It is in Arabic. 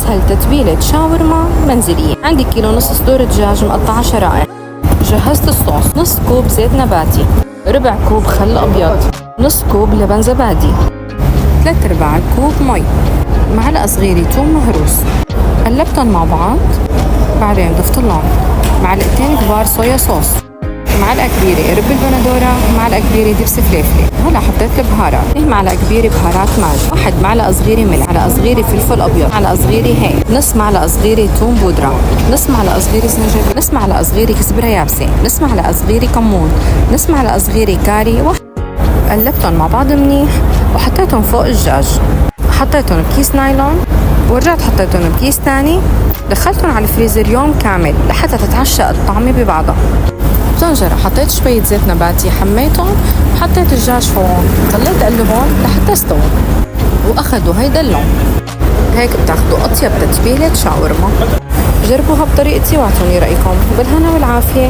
أسهل تتبيلة شاورما منزلية. عندي كيلو ونص صدور دجاج مقطعة شرائح. جهزت الصوص: نص كوب زيت نباتي، ربع كوب خل أبيض، نص كوب لبن زبادي، 3/4 كوب مي، معلقة صغيرة ثوم مهروس. قلبتهم مع بعض، بعدين ضفت لهم معلقتين كبار صويا صوص، معلقة كبيرة قرب البندورة، معلقة كبيرة دبس فلفل. هلا حطيت البهارات: معلقة كبيرة بهارات ماجي، 1 معلقة صغيرة ملح، معلقة صغيرة فلفل أبيض، معلقة صغيرة هيل، نص معلقة صغيرة ثوم بودرة، نص معلقة صغيرة زنجبيل، نص معلقة صغيرة كزبرة يابسة، نص معلقة صغيرة كمون، نص معلقة صغيرة كاري. قلبتهم مع بعض منيح وحطيتهم فوق الدجاج. حطيتهم بكيس نايلون ورجعت حطيتهم بكيس تاني. دخلتهم على الفريزر يوم كامل لحتى تتعشق الطعمة ببعضها. بطنجرة حطيت شوية زيت نباتي، حميتهم وحطيت الدجاج فوقهم، ضليت قلبهم لحتى استووا واخدوا هيدا اللون. هيك بتاخدوا أطيب تتبيلة شاورما. جربوها بطريقتي واعطوني رأيكم، وبالهنا والعافية.